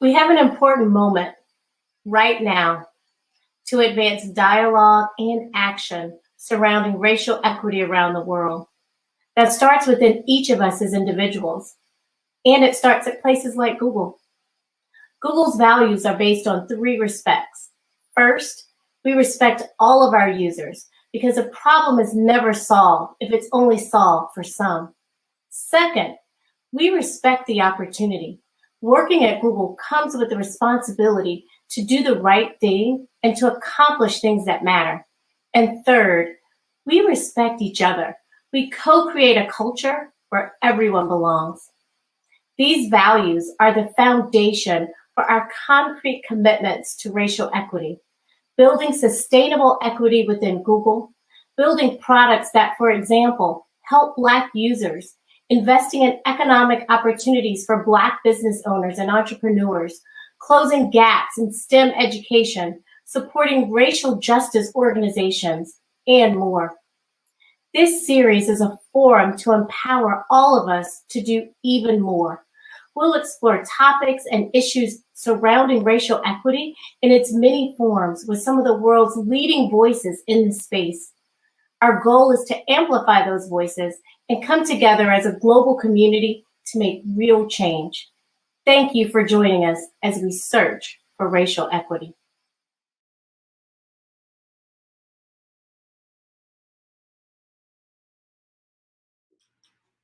We have an important moment right now to advance dialogue and action surrounding racial equity around the world. That starts within each of us as individuals, and it starts at places like Google. Google's values are based on 3 respects. First, we respect all of our users because a problem is never solved if it's only solved for some. Second, we respect the opportunity. Working at Google comes with the responsibility to do the right thing and to accomplish things that matter. And third, we respect each other. We co-create a culture where everyone belongs. These values are the foundation for our concrete commitments to racial equity, building sustainable equity within Google, building products that, for example, help Black users, investing in economic opportunities for Black business owners and entrepreneurs, closing gaps in STEM education, supporting racial justice organizations, and more. This series is a forum to empower all of us to do even more. We'll explore topics and issues surrounding racial equity in its many forms with some of the world's leading voices in this space. Our goal is to amplify those voices and come together as a global community to make real change. Thank you for joining us as we search for racial equity.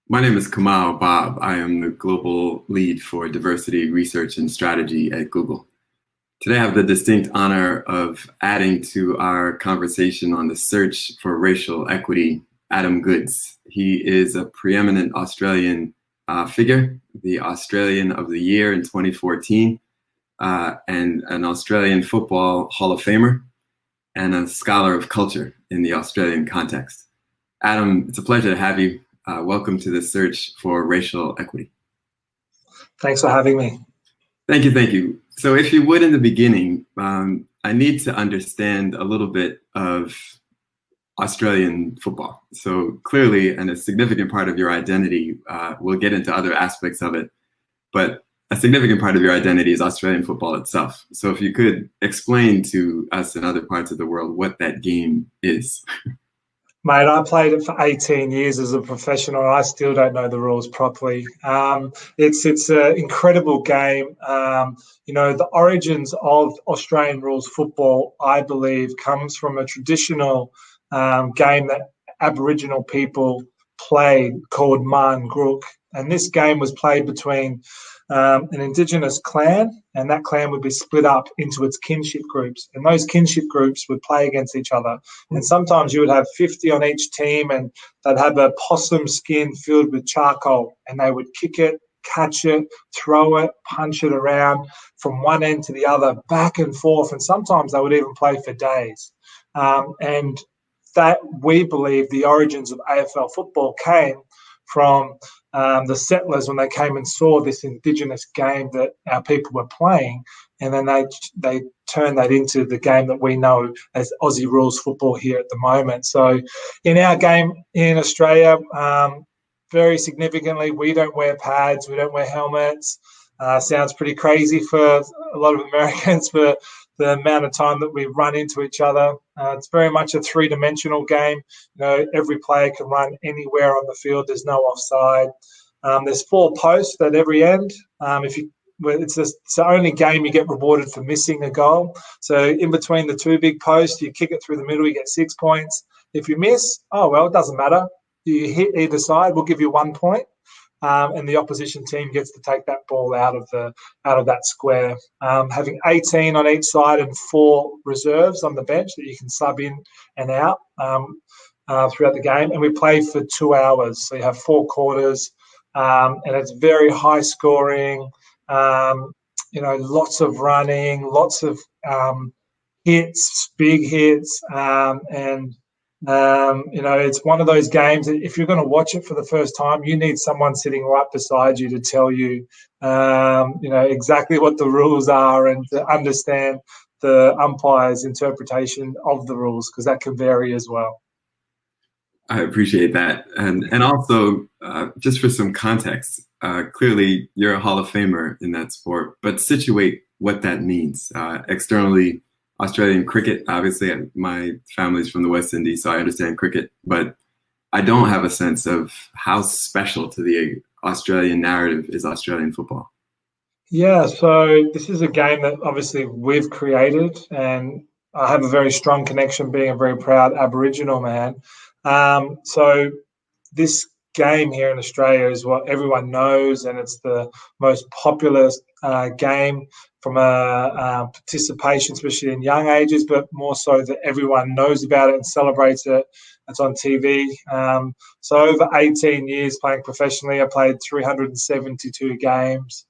My name is Kamal Bob. I am the global lead for diversity research and strategy at Google. Today I have the distinct honor of adding to our conversation on the search for racial equity, Adam Goodes. He is a preeminent Australian figure, the Australian of the Year in 2014, and an Australian Football Hall of Famer, and a scholar of culture in the Australian context. Adam, it's a pleasure to have you. Welcome to the search for racial equity. Thanks for having me. Thank you, thank you. So if you would, in the beginning, I need to understand a little bit of Australian football. So clearly, and a significant part of your identity, we'll get into other aspects of it, but a significant part of your identity is Australian football itself. So if you could explain to us in other parts of the world what that game is. Mate, I played it for 18 years as a professional. I still don't know the rules properly. It's an incredible game. The origins of Australian rules football, I believe, comes from a traditional game that Aboriginal people played called Marn Grook. And this game was played between an Indigenous clan, and that clan would be split up into its kinship groups. And those kinship groups would play against each other. And sometimes you would have 50 on each team, and they'd have a possum skin filled with charcoal, and they would kick it, catch it, throw it, punch it around from one end to the other, back and forth. And sometimes they would even play for days. And that, we believe, the origins of AFL football came from the settlers when they came and saw this Indigenous game that our people were playing, and then they turned that into the game that we know as Aussie rules football here at the moment. So in our game in Australia, very significantly, we don't wear pads, we don't wear helmets. Sounds pretty crazy for a lot of Americans for the amount of time that we run into each other. It's very much a three-dimensional game. Every player can run anywhere on the field. There's no offside. There's 4 posts at every end. It's the only game you get rewarded for missing a goal. So in between the 2 big posts, you kick it through the middle, you get 6 points. If you miss, it doesn't matter. You hit either side, we'll give you 1 point. And the opposition team gets to take that ball out of that square. Having 18 on each side and 4 reserves on the bench that you can sub in and out throughout the game. And we play for 2 hours. So you have 4 quarters, and it's very high scoring. Lots of running, lots of hits, big hits, and it's one of those games that if you're going to watch it for the first time, you need someone sitting right beside you to tell you, exactly what the rules are and to understand the umpire's interpretation of the rules, because that can vary as well. I appreciate that. And also, just for some context, clearly you're a Hall of Famer in that sport, but situate what that means. Externally, Australian cricket, obviously my family's from the West Indies, so I understand cricket, but I don't have a sense of how special to the Australian narrative is Australian football. Yeah, so this is a game that obviously we've created, and I have a very strong connection being a very proud Aboriginal man. So this game here in Australia is what everyone knows, and it's the most popular game from a participation, especially in young ages, but more so that everyone knows about it and celebrates it. It's on TV. So over 18 years playing professionally, I played 372 games.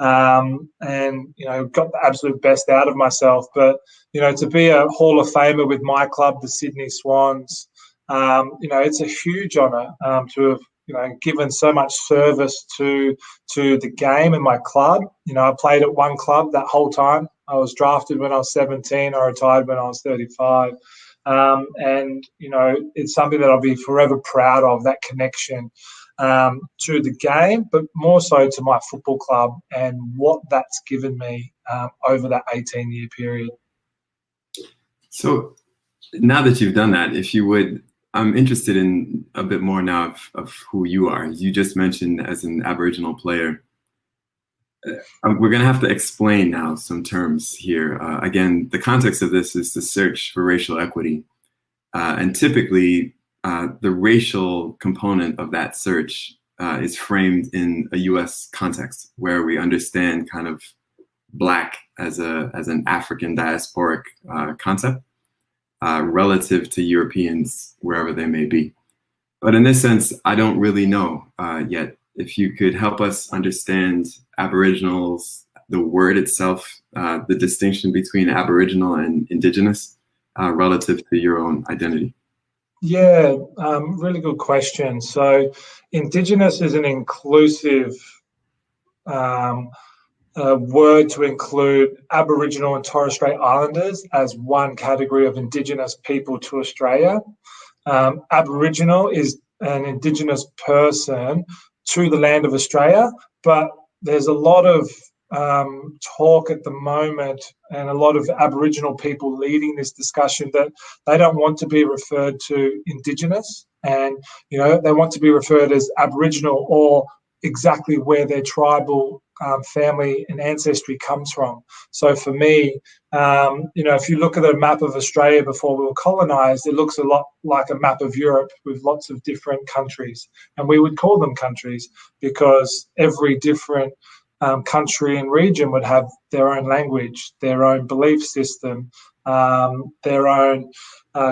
And got the absolute best out of myself. But to be a Hall of Famer with my club, the Sydney Swans, it's a huge honour to have given so much service to the game and my club. I played at one club that whole time. I was drafted when I was 17. I retired when I was 35. And it's something that I'll be forever proud of, that connection to the game, but more so to my football club and what that's given me over that 18-year period. So now that you've done that, if you would, I'm interested in a bit more now of who you are. You just mentioned as an Aboriginal player. We're going to have to explain now some terms here. Again, the context of this is the search for racial equity. And typically, the racial component of that search is framed in a U.S. context where we understand kind of Black as an African diasporic concept relative to Europeans, wherever they may be. But in this sense, I don't really know yet. If you could help us understand Aboriginals, the word itself, the distinction between Aboriginal and Indigenous relative to your own identity. Yeah, really good question. So Indigenous is an inclusive word to include Aboriginal and Torres Strait Islanders as one category of Indigenous people to Australia. Aboriginal is an Indigenous person to the land of Australia, but there's a lot of talk at the moment and a lot of Aboriginal people leading this discussion that they don't want to be referred to Indigenous, and they want to be referred as Aboriginal or exactly where their tribal family and ancestry comes from. So for me, if you look at a map of Australia before we were colonised, it looks a lot like a map of Europe with lots of different countries, and we would call them countries because every different country and region would have their own language, their own belief system, their own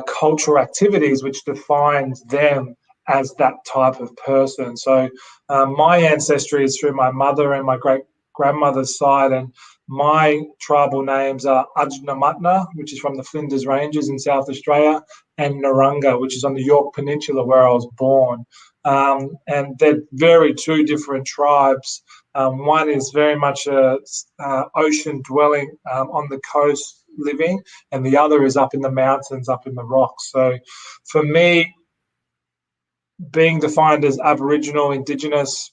cultural activities, which defines them as that type of person. So my ancestry is through my mother and my great-grandmother's side, and my tribal names are Adjnamatna, which is from the Flinders Ranges in South Australia, and Narunga, which is on the Yorke Peninsula where I was born. And they're very two different tribes. One is very much a ocean dwelling on the coast living, and the other is up in the mountains, up in the rocks. So for me, being defined as Aboriginal, Indigenous,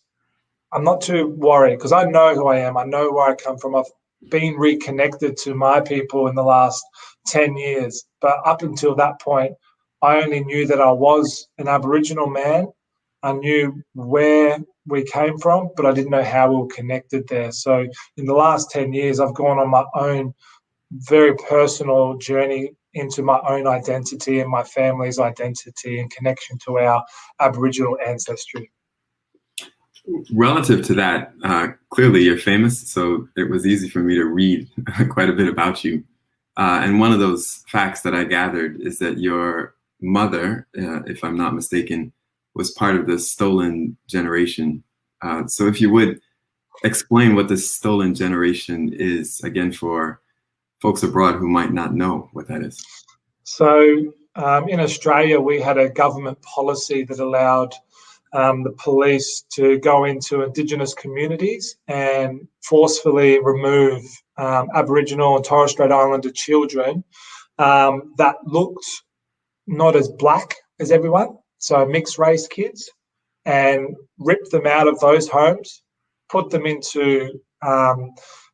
I'm not too worried because I know who I am. I know where I come from. I've been reconnected to my people in the last 10 years. But up until that point, I only knew that I was an Aboriginal man. I knew where we came from, but I didn't know how we were connected there. So in the last 10 years, I've gone on my own very personal journey into my own identity and my family's identity and connection to our Aboriginal ancestry. Relative to that, clearly you're famous, so it was easy for me to read quite a bit about you. And one of those facts that I gathered is that your mother, if I'm not mistaken, was part of the stolen generation. So if you would explain what the stolen generation is, again, for folks abroad who might not know what that is. So in Australia, we had a government policy that allowed the police to go into Indigenous communities and forcefully remove Aboriginal and Torres Strait Islander children that looked not as black as everyone. so mixed race kids, and rip them out of those homes, put them into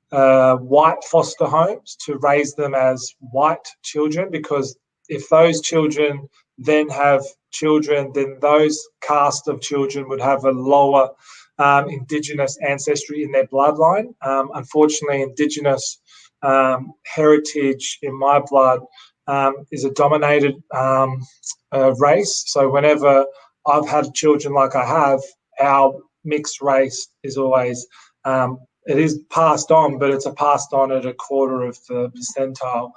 white foster homes to raise them as white children, because if those children then have children, then those caste of children would have a lower Indigenous ancestry in their bloodline. Unfortunately, Indigenous heritage in my blood is a dominated race. So whenever I've had children like I have, our mixed race is always, it is passed on, but it's passed on at a quarter of the percentile,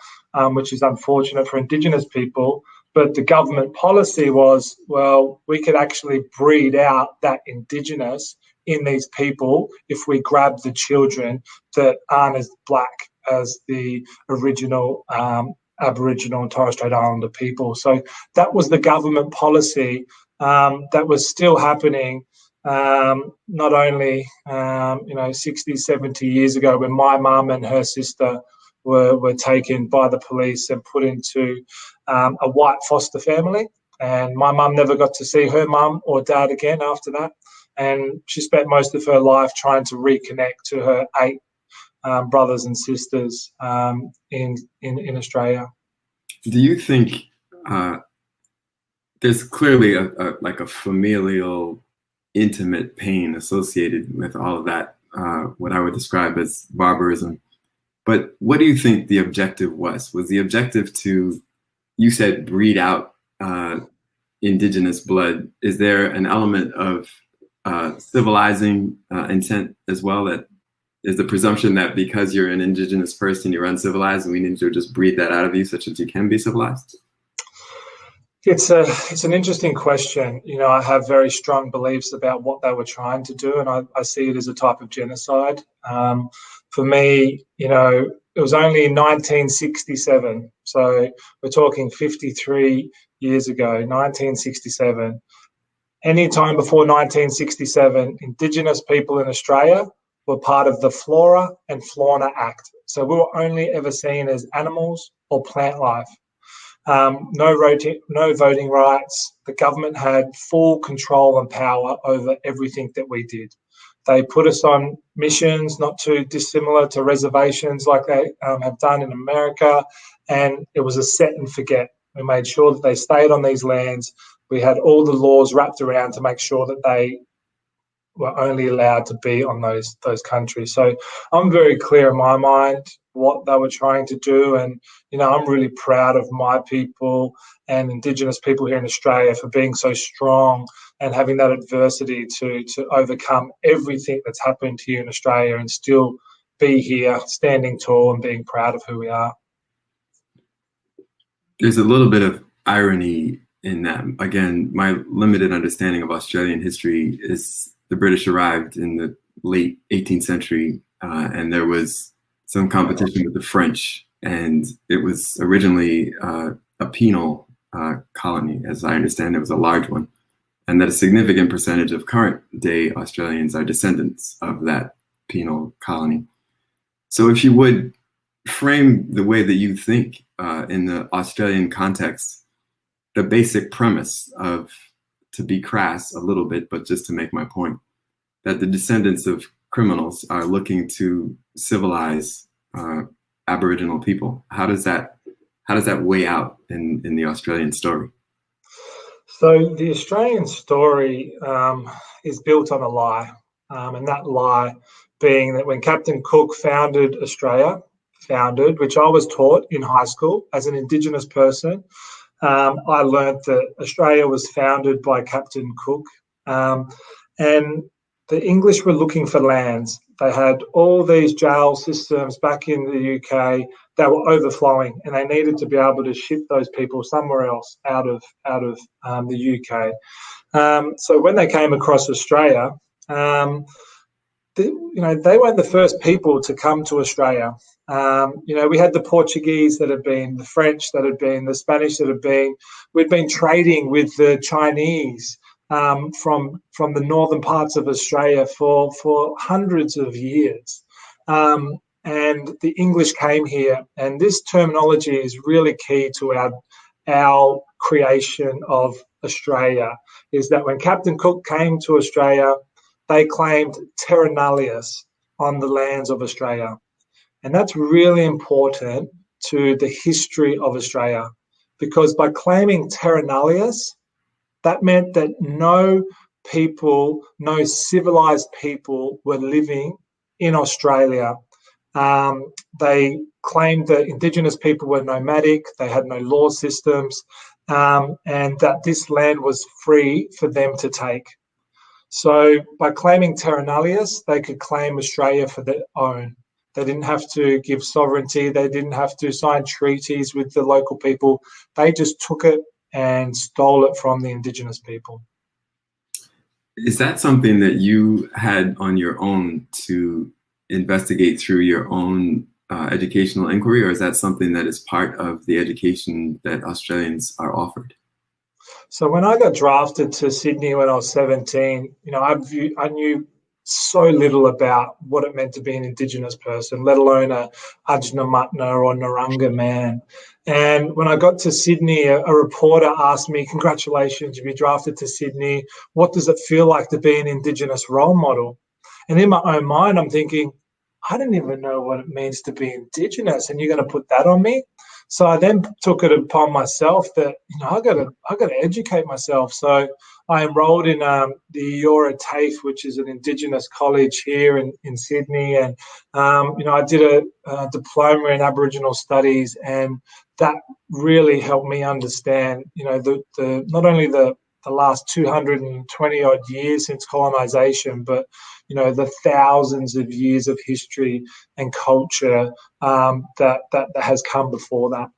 which is unfortunate for Indigenous people. But the government policy was, well, we could actually breed out that Indigenous in these people if we grab the children that aren't as black as the original Aboriginal and Torres Strait Islander people. So that was the government policy that was still happening, not only 60, 70 years ago, when my mum and her sister were taken by the police and put into a white foster family. And my mum never got to see her mum or dad again after that. And she spent most of her life trying to reconnect to her 8 brothers and sisters in Australia. Do you think there's clearly a familial, intimate pain associated with all of that, what I would describe as barbarism? But what do you think the objective was? Was the objective to, you said, breed out Indigenous blood? Is there an element of civilizing intent as well? That is the presumption that because you're an Indigenous person, you're uncivilized, and we need to just breed that out of you such that you can be civilized? It's an interesting question. I have very strong beliefs about what they were trying to do, and I see it as a type of genocide. For me, it was only in 1967, so we're talking 53 years ago, 1967. Any time before 1967, Indigenous people in Australia were part of the Flora and Fauna Act. So we were only ever seen as animals or plant life. No voting rights. The government had full control and power over everything that we did. They put us on missions not too dissimilar to reservations like they have done in America, and it was a set and forget. We made sure that they stayed on these lands. We had all the laws wrapped around to make sure that they were only allowed to be on those countries. So I'm very clear in my mind what they were trying to do, and I'm really proud of my people and Indigenous people here in Australia for being so strong and having that adversity to overcome everything that's happened here in Australia and still be here standing tall and being proud of who we are. There's a little bit of irony in that. Again, my limited understanding of Australian history is the British arrived in the late 18th century, and there was some competition with the French, and it was originally a penal colony. As I understand, it was a large one, and that a significant percentage of current day Australians are descendants of that penal colony. So if you would frame the way that you think in the Australian context, the basic premise of, to be crass a little bit, but just to make my point, that the descendants of criminals are looking to civilize Aboriginal people. How does that weigh out in the Australian story? So the Australian story is built on a lie, and that lie being that when Captain Cook founded Australia, which I was taught in high school as an Indigenous person, I learned that Australia was founded by Captain Cook, and the English were looking for lands. They had all these jail systems back in the UK that were overflowing, and they needed to be able to ship those people somewhere else out of the UK. So when they came across Australia, they weren't the first people to come to Australia. We had the Portuguese that had been, the French that had been, the Spanish that had been. We'd been trading with the Chinese from the northern parts of Australia for hundreds of years. And the English came here, and this terminology is really key to our creation of Australia is that when Captain Cook came to Australia, they claimed terra nullius on the lands of Australia. And that's really important to the history of Australia, because by claiming terra nullius, that meant that no people, no civilized people were living in Australia. They claimed that Indigenous people were nomadic, they had no law systems, and that this land was free for them to take. So by claiming terra nullius, they could claim Australia for their own. They didn't have to give sovereignty. They didn't have to sign treaties with the local people. They just took it and stole it from the Indigenous people. Is that something that you had on your own to investigate through your own educational inquiry, or is that something that is part of the education that Australians are offered? So when I got drafted to Sydney when I was 17, I knew so little about what it meant to be an Indigenous person, let alone a Ajnamatna or Narungga man. And when I got to Sydney, a reporter asked me, "Congratulations, you've been drafted to Sydney. What does it feel like to be an Indigenous role model?" And in my own mind, I'm thinking, I don't even know what it means to be Indigenous, and you're going to put that on me? So I then took it upon myself that I got to educate myself. So I enrolled in the Eora TAFE, which is an Indigenous college here in Sydney, and I did a diploma in Aboriginal studies, and that really helped me understand the not only the last 220 odd years since colonisation, but the thousands of years of history and culture that has come before that.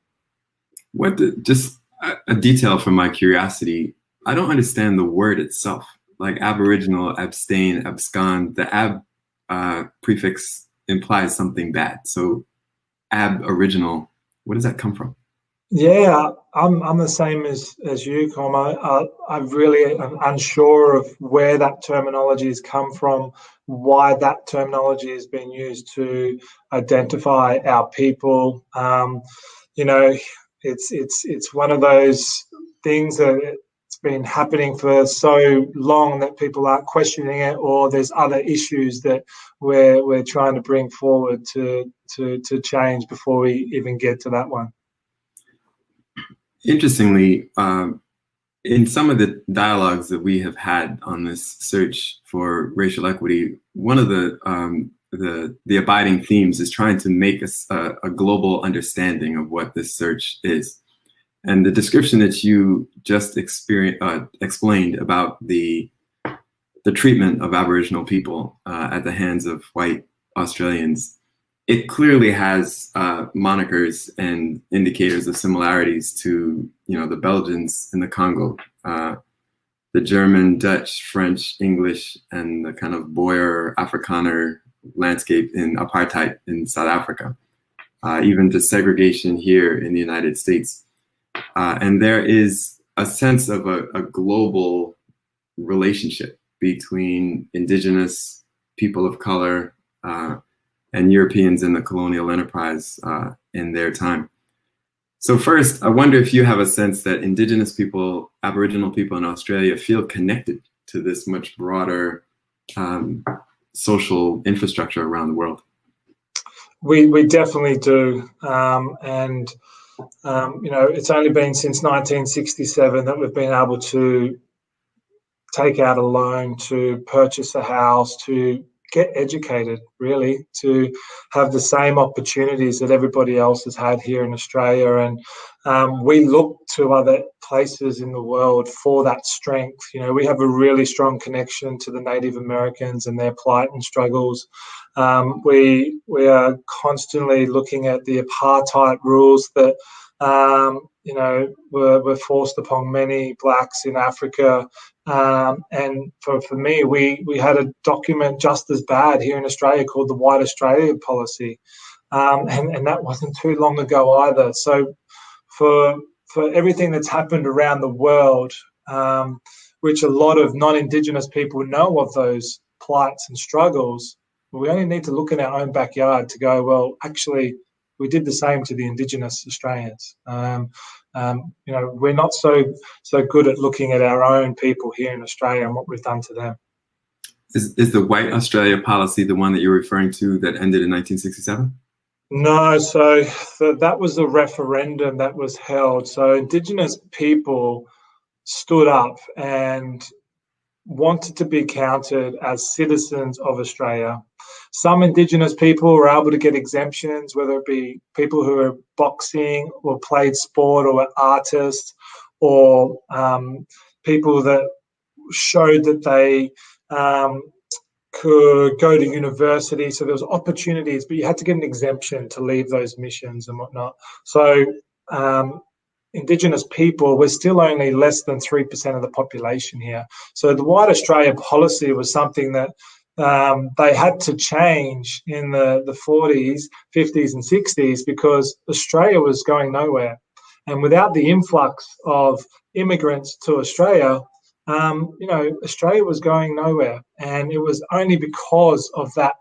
Just a detail from my curiosity, I don't understand the word itself. Like Aboriginal, abstain, abscond, the ab prefix implies something bad. So aboriginal, where does that come from? Yeah, I'm the same as you, Com. I really am unsure of where that terminology has come from, why that terminology has been used to identify our people. It's one of those things that it's been happening for so long that people aren't questioning it, or there's other issues that we're trying to bring forward to change before we even get to that one. Interestingly, in some of the dialogues that we have had on this search for racial equity, one of the abiding themes is trying to make a global understanding of what this search is. And the description that you just explained about the treatment of Aboriginal people at the hands of white Australians, it clearly has monikers and indicators of similarities to, the Belgians in the Congo, the German, Dutch, French, English, and the kind of Boer Afrikaner landscape in apartheid in South Africa, even to segregation here in the United States. And there is a sense of a global relationship between Indigenous people of color and Europeans in the colonial enterprise in their time. So first, I wonder if you have a sense that Indigenous people, Aboriginal people in Australia feel connected to this much broader social infrastructure around the world. We definitely do. It's only been since 1967 that we've been able to take out a loan to purchase a house, to get educated, really, to have the same opportunities that everybody else has had here in Australia. And we look to other places in the world for that strength. We have a really strong connection to the Native Americans and their plight and struggles. We are constantly looking at the apartheid rules that were forced upon many blacks in Africa. And for me, we had a document just as bad here in Australia called the White Australia Policy. And that wasn't too long ago either. So for everything that's happened around the world, which a lot of non-Indigenous people know of those plights and struggles, we only need to look in our own backyard to go, well, actually, we did the same to the Indigenous Australians. We're not so good at looking at our own people here in Australia and what we've done to them. Is the White Australia policy the one that you're referring to that ended in 1967? No, so that was the referendum that was held. So Indigenous people stood up and wanted to be counted as citizens of Australia. Some Indigenous people were able to get exemptions, whether it be people who are boxing or played sport or were artists, or people that showed that they could go to university. So there was opportunities, but you had to get an exemption to leave those missions and whatnot. So Indigenous people, we're still only less than 3% of the population here. So the White Australia policy was something that they had to change in the 40s, 50s and 60s because Australia was going nowhere. And without the influx of immigrants to Australia, Australia was going nowhere. And it was only because of that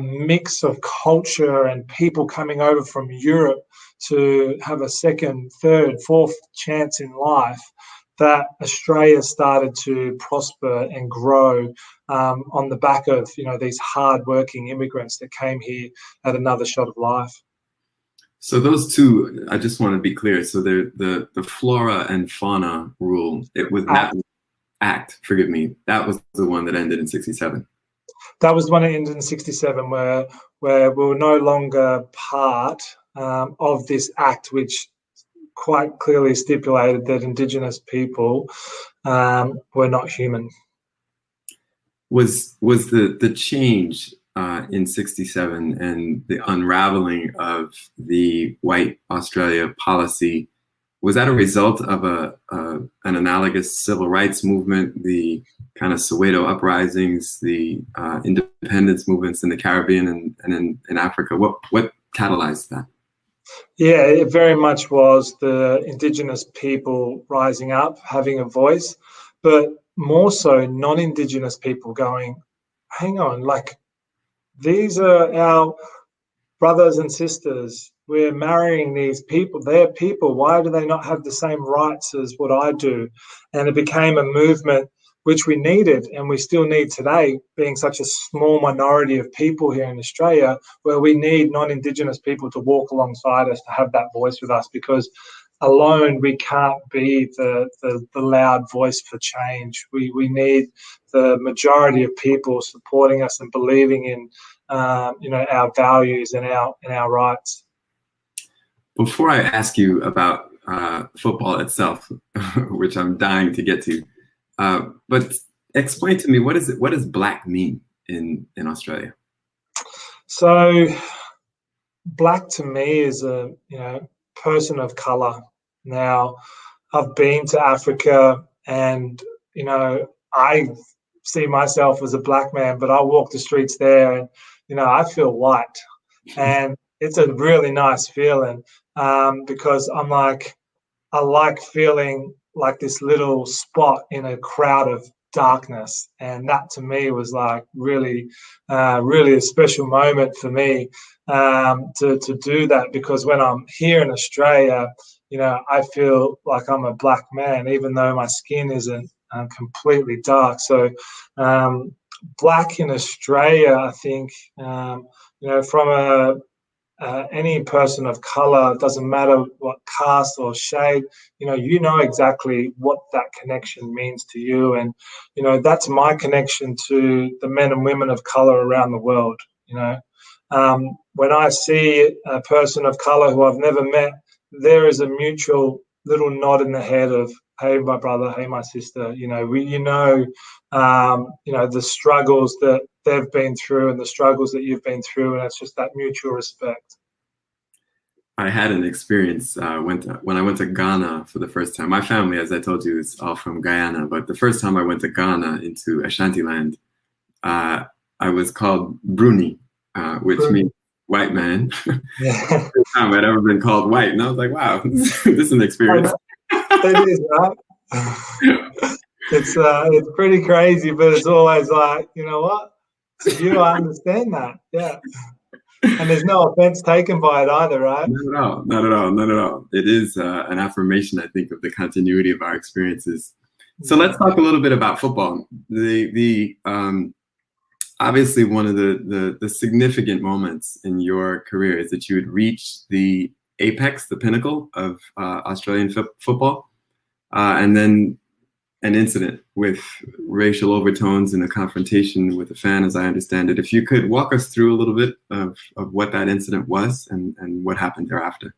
mix of culture and people coming over from Europe to have a second, third, fourth chance in life that Australia started to prosper and grow on the back of, these hard-working immigrants that came here at another shot of life. So those two, I just want to be clear. So the flora and fauna rule, it was that act, forgive me, that was the one that ended in 67. That was the one that ended in 67 where we were no longer part of this act, which quite clearly stipulated that Indigenous people were not human. Was the change in 67 and the unraveling of the White Australia policy, was that a result of an analogous civil rights movement, the kind of Soweto uprisings, the independence movements in the Caribbean and in Africa? What catalyzed that? Yeah, it very much was the Indigenous people rising up, having a voice, but more so non-Indigenous people going, hang on, like these are our brothers and sisters. We're marrying these people. They're people. Why do they not have the same rights as what I do? And it became a movement which we needed and we still need today, being such a small minority of people here in Australia, where we need non-Indigenous people to walk alongside us, to have that voice with us, because alone we can't be the loud voice for change. We need the majority of people supporting us and believing in our values and our rights. Before I ask you about football itself, which I'm dying to get to, but explain to me, what does black mean in Australia? So black to me is a person of color. Now, I've been to Africa and I see myself as a black man, but I walk the streets there and I feel white, and it's a really nice feeling because I like feeling like this little spot in a crowd of darkness, and that to me was like really a special moment for me to do that, because when I'm here in Australia, I feel like I'm a black man even though my skin isn't completely dark. So black in Australia, I think from any person of color, doesn't matter what caste or shade, you know exactly what that connection means to you. And, that's my connection to the men and women of color around the world. When I see a person of color who I've never met, there is a mutual little nod in the head of, hey, my brother, hey, my sister, the struggles that they've been through and the struggles that you've been through. And it's just that mutual respect. I had an experience when I went to Ghana for the first time. My family, as I told you, is all from Guyana. But the first time I went to Ghana, into Ashantiland, I was called Bruni, which means white man. Yeah. First time I'd ever been called white. And I was like, wow, this is an experience. It is, right? It's pretty crazy, but it's always like, you know what? To you, I understand that. Yeah. And there's no offense taken by it either, right? Not at all. Not at all. Not at all. It is an affirmation, I think, of the continuity of our experiences. So let's talk a little bit about football. The obviously one of the significant moments in your career is that you had reached the apex, the pinnacle of Australian football, and then an incident with racial overtones and a confrontation with a fan, as I understand it. If you could walk us through a little bit of what that incident was and what happened thereafter.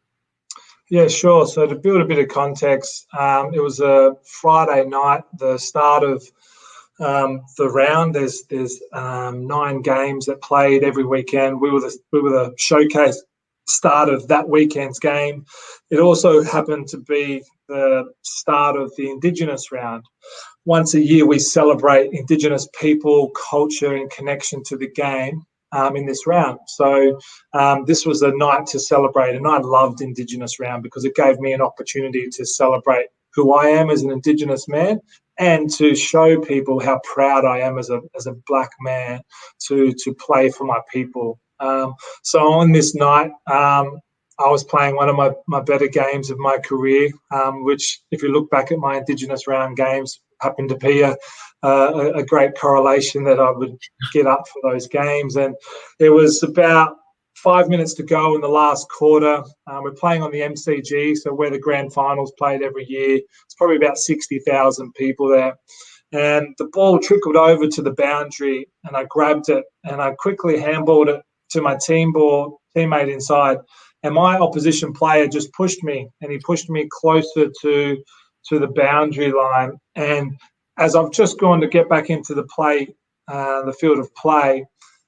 Yeah, sure. So to build a bit of context, it was a Friday night, the start of the round. There's 9 games that played every weekend. We were the showcase start of that weekend's game. It also happened to be the start of the Indigenous round. Once a year, we celebrate Indigenous people, culture, and connection to the game in this round. So this was a night to celebrate, and I loved Indigenous round because it gave me an opportunity to celebrate who I am as an Indigenous man and to show people how proud I am as a black man to play for my people. So on this night, I was playing one of my better games of my career, which, if you look back at my Indigenous round games, happened to be a great correlation that I would get up for those games. And it was about 5 minutes to go in the last quarter. We're playing on the MCG, so where the grand finals played every year. It's probably about 60,000 people there. And the ball trickled over to the boundary, and I grabbed it, and I quickly handballed it to my teammate inside. And my opposition player just pushed me, and he pushed me closer to the boundary line. And as I've just gone to get back into the field of play,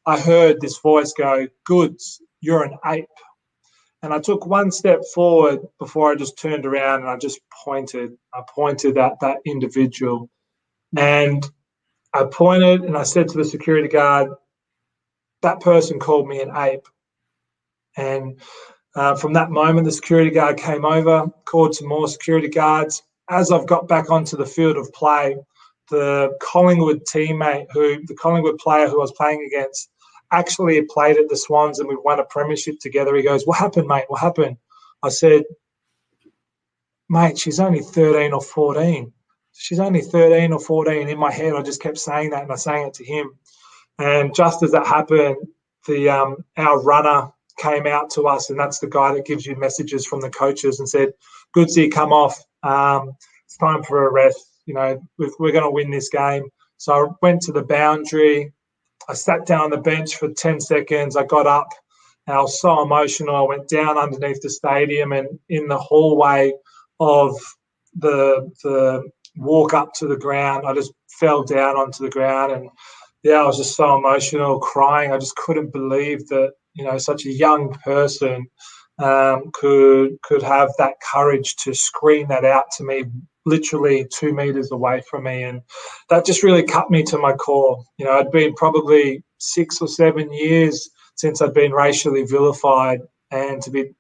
I heard this voice go, "Goods, you're an ape." And I took one step forward before I just turned around and I just pointed. I pointed at that individual. And I pointed and I said to the security guard, "That person called me an ape." And from that moment, the security guard came over, called some more security guards. As I've got back onto the field of play, the Collingwood player who I was playing against, actually played at the Swans and we won a premiership together. He goes, "What happened, mate? What happened?" I said, "Mate, she's only 13 or 14. She's only 13 or 14. In my head, I just kept saying that, and I sang it to him. And just as that happened, our runner came out to us, and that's the guy that gives you messages from the coaches, and said, "Goodsy, come off. It's time for a rest. You know, we're going to win this game." So I went to the boundary. I sat down on the bench for 10 seconds. I got up, and I was so emotional. I went down underneath the stadium, and in the hallway of the walk up to the ground, I just fell down onto the ground, and I was just so emotional, crying. I just couldn't believe that, such a young person could have that courage to scream that out to me, literally 2 meters away from me. And that just really cut me to my core. I'd been probably 6 or 7 years since I'd been racially vilified, and to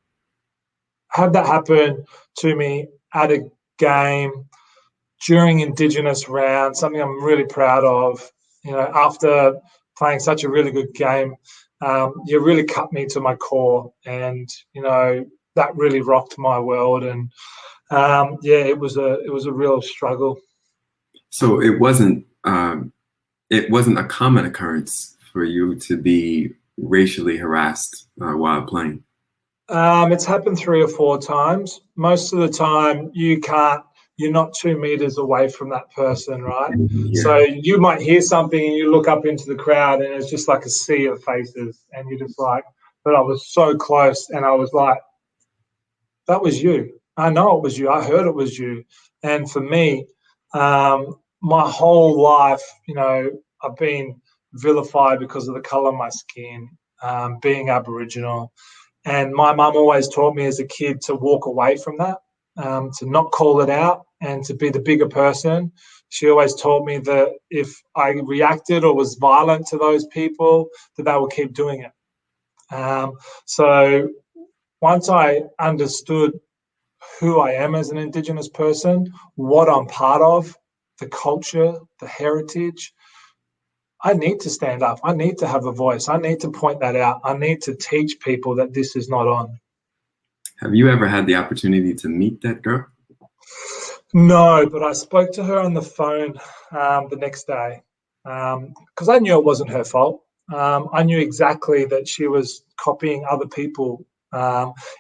have that happen to me at a game during Indigenous round, something I'm really proud of. After playing such a really good game, you really cut me to my core, and that really rocked my world. And it was a real struggle. So it wasn't a common occurrence for you to be racially harassed while playing. It's happened 3 or 4 times. Most of the time, you're not 2 meters away from that person, right? Yeah. So you might hear something and you look up into the crowd and it's just like a sea of faces, and you're just like, but I was so close, and I was like, that was you. I know it was you. I heard it was you. And for me, my whole life, I've been vilified because of the color of my skin, being Aboriginal. And my mum always taught me as a kid to walk away from that, to not call it out, and to be the bigger person. She always taught me that if I reacted or was violent to those people, that they would keep doing it. So once I understood who I am as an Indigenous person, what I'm part of, the culture, the heritage, I need to stand up. I need to have a voice. I need to point that out. I need to teach people that this is not on. Have you ever had the opportunity to meet that girl? No, but I spoke to her on the phone the next day because I knew it wasn't her fault. I knew exactly that she was copying other people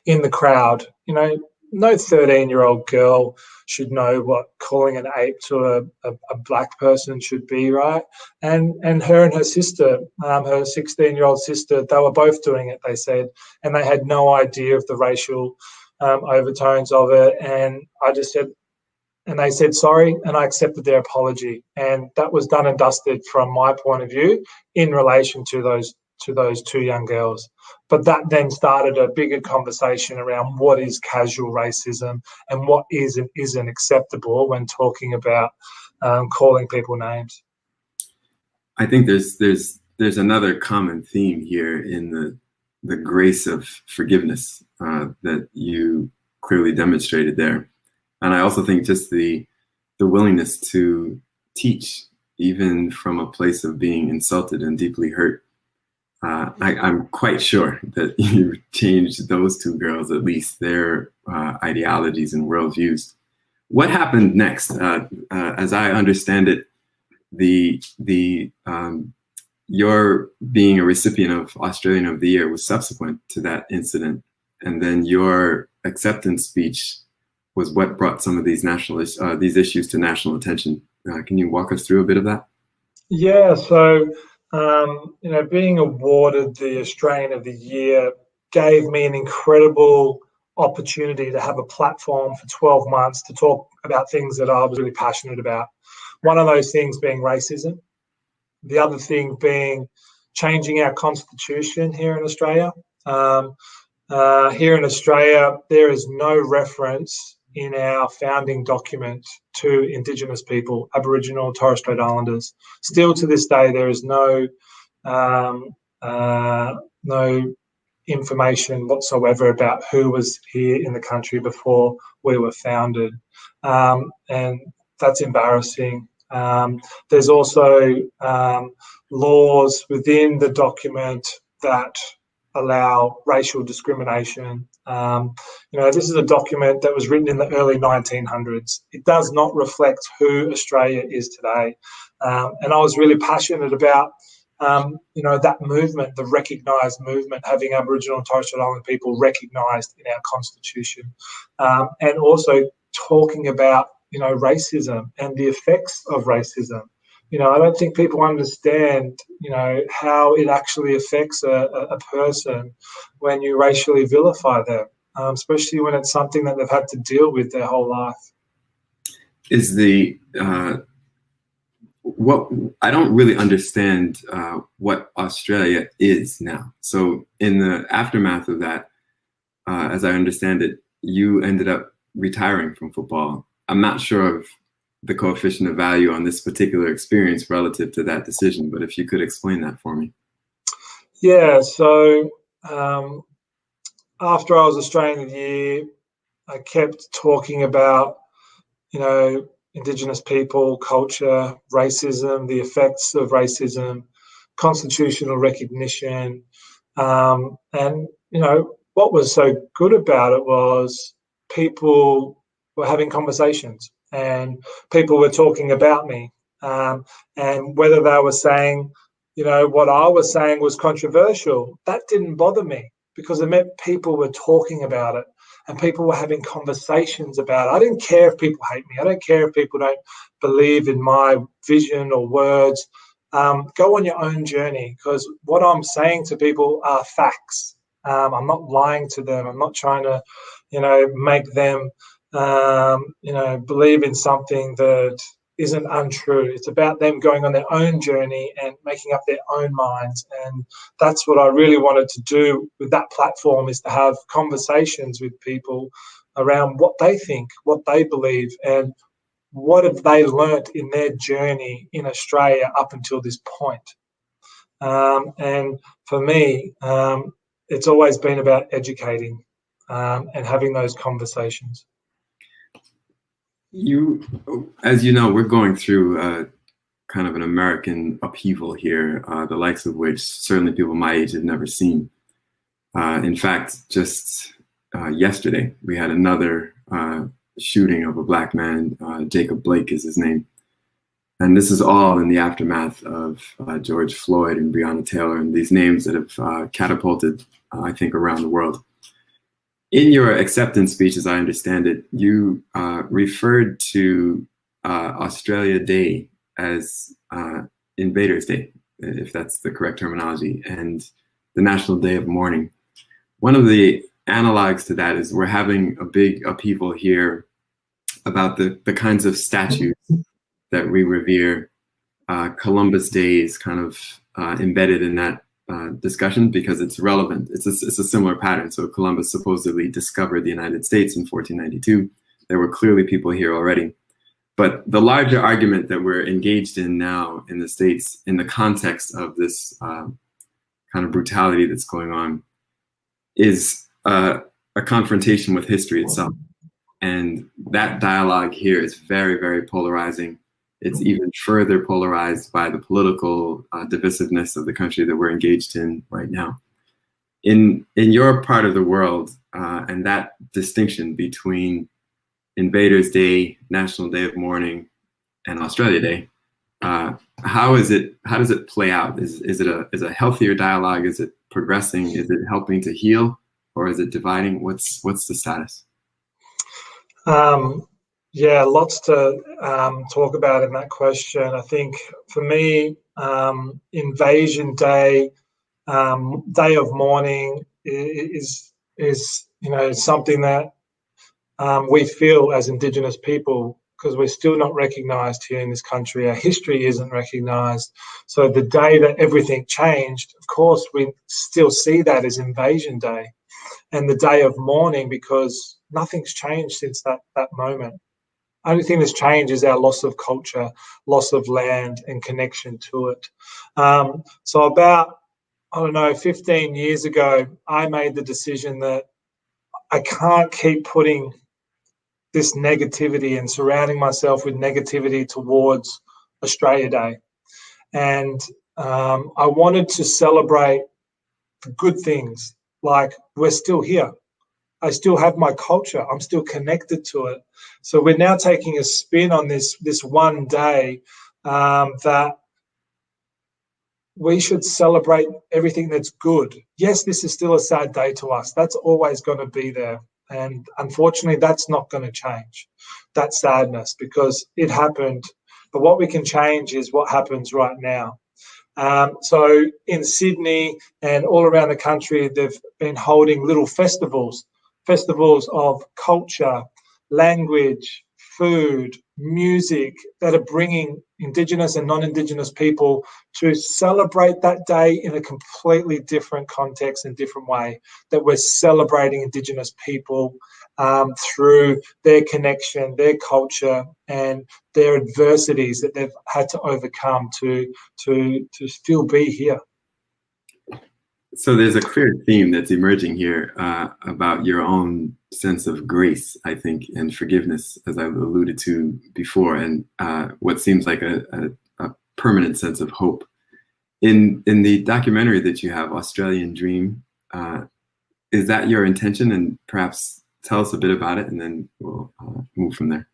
in the crowd. You know, no 13-year-old girl should know what calling an ape to a black person should be, right? And her and her sister, her 16-year-old sister, they were both doing it, they said, and they had no idea of the racial overtones of it. And I just said, and they said sorry, and I accepted their apology, and that was done and dusted from my point of view in relation to those two young girls. But that then started a bigger conversation around what is casual racism and what is and isn't acceptable when talking about calling people names. I think there's another common theme here in the grace of forgiveness that you clearly demonstrated there. And I also think just the willingness to teach, even from a place of being insulted and deeply hurt. I'm quite sure that you changed those two girls, at least their ideologies and worldviews. What happened next? As I understand it, your being a recipient of Australian of the Year was subsequent to that incident, and then your acceptance speech was what brought some of these these issues to national attention. Can you walk us through a bit of that? Yeah, so being awarded the Australian of the Year gave me an incredible opportunity to have a platform for 12 months to talk about things that I was really passionate about. One of those things being racism, the other thing being changing our constitution here in Australia. Here in Australia, there is no reference in our founding document to Indigenous people, Aboriginal and Torres Strait Islanders. Still to this day, there is no information whatsoever about who was here in the country before we were founded, and that's embarrassing. There's also laws within the document that allow racial discrimination. This is a document that was written in the early 1900s. It does not reflect who Australia is today. And I was really passionate about, that movement, the recognised movement, having Aboriginal and Torres Strait Islander people recognised in our constitution, and also talking about, racism and the effects of racism. I don't think people understand, how it actually affects a person when you racially vilify them, especially when it's something that they've had to deal with their whole life. Is what I don't really understand what Australia is now. So in the aftermath of that, as I understand it, you ended up retiring from football. I'm not sure of the coefficient of value on this particular experience relative to that decision, but if you could explain that for me. Yeah, so after I was Australian of the Year, I kept talking about, Indigenous people, culture, racism, the effects of racism, constitutional recognition. And what was so good about it was people were having conversations and people were talking about me. And whether they were saying, what I was saying was controversial, that didn't bother me because it meant people were talking about it and people were having conversations about it. I didn't care if people hate me. I don't care if people don't believe in my vision or words. Go on your own journey, because what I'm saying to people are facts. I'm not lying to them. I'm not trying to, make them, believe in something that isn't untrue. It's about them going on their own journey and making up their own minds. And that's what I really wanted to do with that platform, is to have conversations with people around what they think, what they believe, and what have they learnt in their journey in Australia up until this point. And for me, it's always been about educating and having those conversations. As you know, we're going through kind of an American upheaval here, the likes of which certainly people my age have never seen. In fact, just yesterday, we had another shooting of a black man. Jacob Blake is his name. And this is all in the aftermath of George Floyd and Breonna Taylor, and these names that have catapulted, I think, around the world. In your acceptance speech, as I understand it, you referred to Australia Day as Invaders Day, if that's the correct terminology, and the National Day of Mourning. One of the analogs to that is we're having a big upheaval here about the kinds of statues that we revere. Columbus Day is kind of embedded in that discussion because it's relevant. It's a similar pattern. So Columbus supposedly discovered the United States in 1492. There were clearly people here already. But the larger argument that we're engaged in now in the States, in the context of this kind of brutality that's going on, is a confrontation with history itself. And that dialogue here is very, very polarizing. It's even further polarized by the political divisiveness of the country that we're engaged in right now. In your part of the world, and that distinction between Invaders Day, National Day of Mourning, and Australia Day, how does it play out? Is it a healthier dialogue? Is it progressing? Is it helping to heal, or is it dividing? What's the status? Yeah, lots to talk about in that question. I think for me, Invasion Day, Day of Mourning is something that we feel as Indigenous people, because we're still not recognised here in this country. Our history isn't recognised. So the day that everything changed, of course, we still see that as Invasion Day, and the Day of Mourning, because nothing's changed since that moment. Only thing that's changed is our loss of culture, loss of land, and connection to it. So about, 15 years ago, I made the decision that I can't keep putting this negativity and surrounding myself with negativity towards Australia Day. And I wanted to celebrate the good things, like we're still here. I still have my culture. I'm still connected to it. So we're now taking a spin on this one day that we should celebrate everything that's good. Yes, this is still a sad day to us. That's always going to be there. And unfortunately, that's not going to change, that sadness, because it happened. But what we can change is what happens right now. So in Sydney and all around the country, they've been holding little festivals of culture, language, food, music, that are bringing Indigenous and non-Indigenous people to celebrate that day in a completely different context and different way, that we're celebrating Indigenous people through their connection, their culture, and their adversities that they've had to overcome to still be here. So there's a clear theme that's emerging here about your own sense of grace, I think, and forgiveness, as I've alluded to before, and what seems like a permanent sense of hope. In the documentary that you have, Australian Dream, is that your intention? And perhaps tell us a bit about it, and then we'll move from there.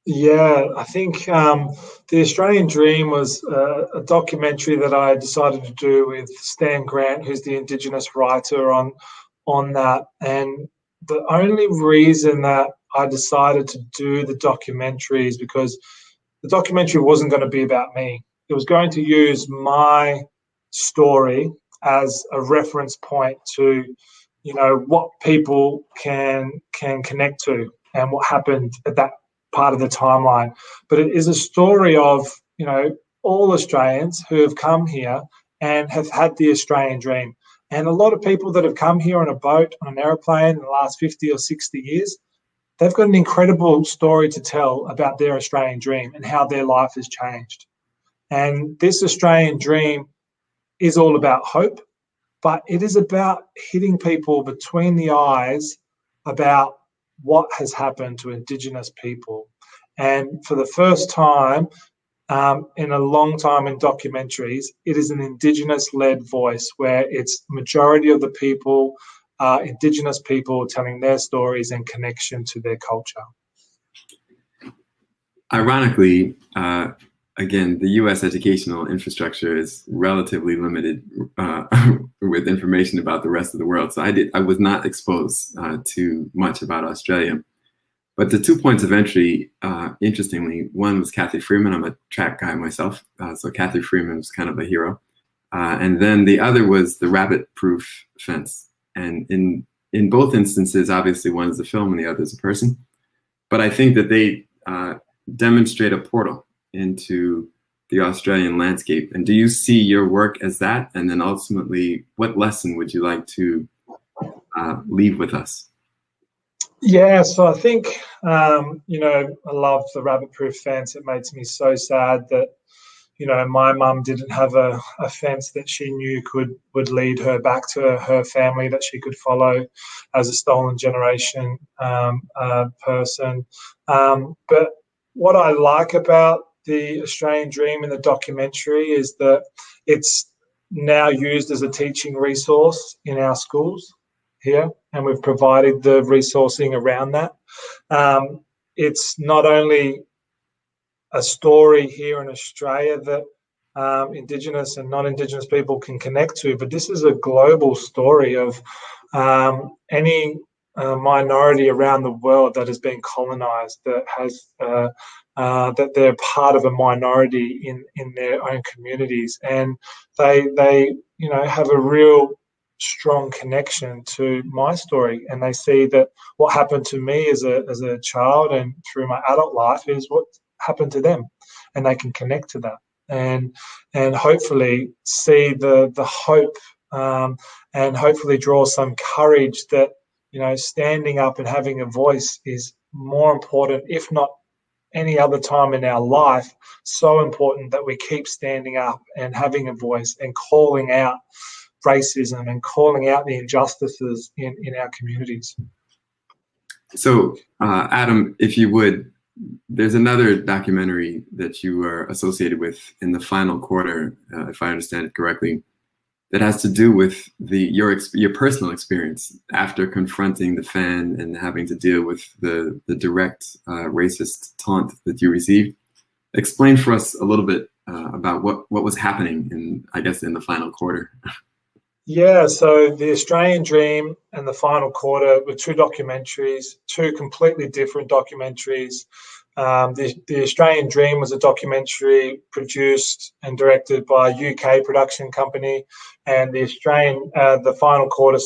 Yeah, I think the Australian Dream was a documentary that I decided to do with Stan Grant, who's the Indigenous writer on that. And the only reason that I decided to do the documentary is because the documentary wasn't going to be about me. It was going to use my story as a reference point to, what people can connect to and what happened at that part of the timeline. But it is a story of, all Australians who have come here and have had the Australian dream. And a lot of people that have come here on a boat, on an aeroplane in the last 50 or 60 years, they've got an incredible story to tell about their Australian dream and how their life has changed. And this Australian dream is all about hope, but it is about hitting people between the eyes about what has happened to Indigenous people. And for the first time, in a long time in documentaries, it is an Indigenous-led voice where it's majority of the people are Indigenous people telling their stories and connection to their culture. Ironically, again, the U.S. educational infrastructure is relatively limited with information about the rest of the world. So I was not exposed to much about Australia. But the 2 points of entry, interestingly, one was Kathy Freeman. I'm a track guy myself, so Kathy Freeman was kind of a hero. And then the other was the rabbit-proof fence. And in both instances, obviously, one is a film and the other is a person. But I think that they demonstrate a portal into the Australian landscape. And do you see your work as that? And then ultimately, what lesson would you like to leave with us? Yeah, so I think, I love the rabbit-proof fence. It makes me so sad that, my mum didn't have a fence that she knew would lead her back to her family that she could follow as a stolen generation person. But what I like about the Australian Dream in the documentary is that it's now used as a teaching resource in our schools here, and we've provided the resourcing around that. It's not only a story here in Australia that Indigenous and non-Indigenous people can connect to, but this is a global story of any minority around the world that has been colonized, that has that they're part of a minority in their own communities, and they have a real strong connection to my story, and they see that what happened to me as a child and through my adult life is what happened to them, and they can connect to that and hopefully see the hope and hopefully draw some courage that standing up and having a voice is more important, if not any other time in our life, so important that we keep standing up and having a voice and calling out racism and calling out the injustices in our communities. So, Adam, if you would, there's another documentary that you are associated with in the final quarter, if I understand it correctly, that has to do with your personal experience after confronting the fan and having to deal with the direct racist taunt that you received. Explain for us a little bit about what was happening in the final quarter. Yeah, so the Australian Dream and the Final Quarter were two documentaries, two completely different documentaries. The Australian Dream was a documentary produced and directed by a UK production company, and the Final Quarter,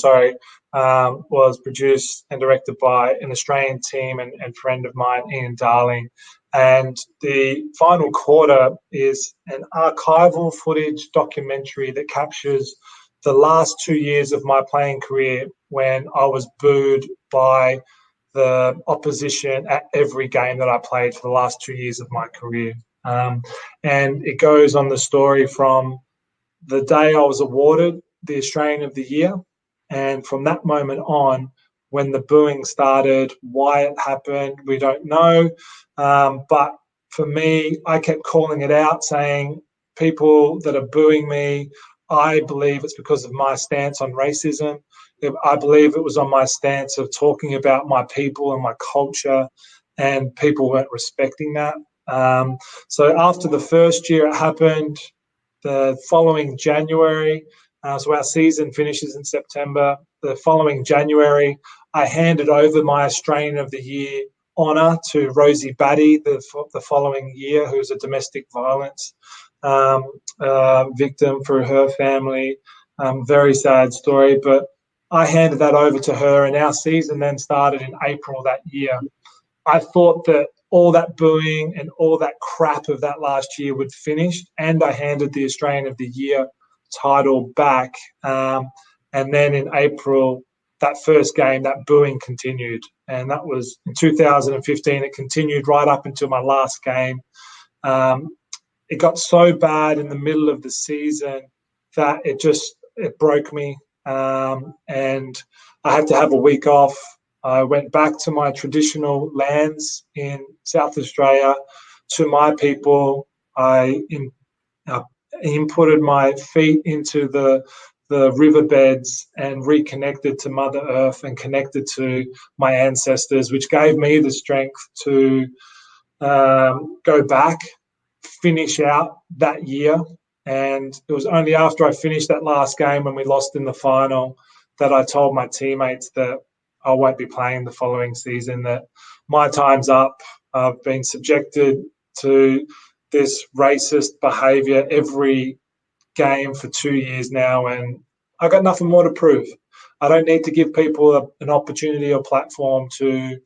was produced and directed by an Australian team and friend of mine, Ian Darling. And the Final Quarter is an archival footage documentary that captures the last 2 years of my playing career, when I was booed by the opposition at every game that I played for the last 2 years of my career. And it goes on the story from the day I was awarded the Australian of the Year, and from that moment on, when the booing started, why it happened, we don't know. But for me, I kept calling it out, saying, people that are booing me, I believe it's because of my stance on racism. I believe it was on my stance of talking about my people and my culture, and people weren't respecting that. So after the first year it happened, the following January, so our season finishes in September, the following January, I handed over my Australian of the Year honour to Rosie Batty the following year, who was a domestic violence victim for her family. Very sad story, but I handed that over to her, and our season then started in April that year. I thought that all that booing and all that crap of that last year would finish, and I handed the Australian of the Year title back. And then in April, that first game, that booing continued, and that was in 2015. It continued right up until my last game. It got so bad in the middle of the season that it broke me, and I had to have a week off. I went back to my traditional lands in South Australia, to my people. uh, inputted my feet into the riverbeds and reconnected to Mother Earth and connected to my ancestors, which gave me the strength to go back, finish out that year. And it was only after I finished that last game when we lost in the final that I told my teammates that I won't be playing the following season, that my time's up. I've been subjected to this racist behaviour every game for 2 years now, and I got nothing more to prove. I don't need to give people an opportunity or platform to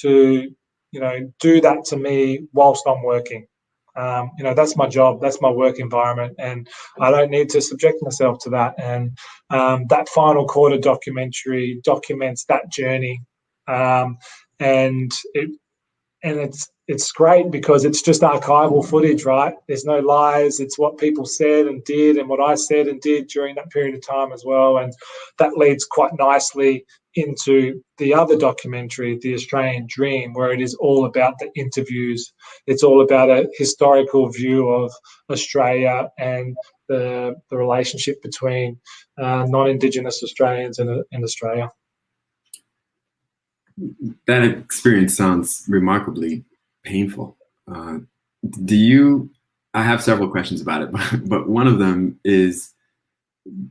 do that to me whilst I'm working. That's my job, that's my work environment, and I don't need to subject myself to that. And that final quarter documentary documents that journey, and it's great because it's just archival footage, right? There's no lies. It's what people said and did, and what I said and did during that period of time as well. And that leads quite nicely into the other documentary, The Australian Dream, where it is all about the interviews. It's all about a historical view of Australia and the relationship between non-Indigenous Australians in Australia. That experience sounds remarkably painful. I have several questions about it, but one of them is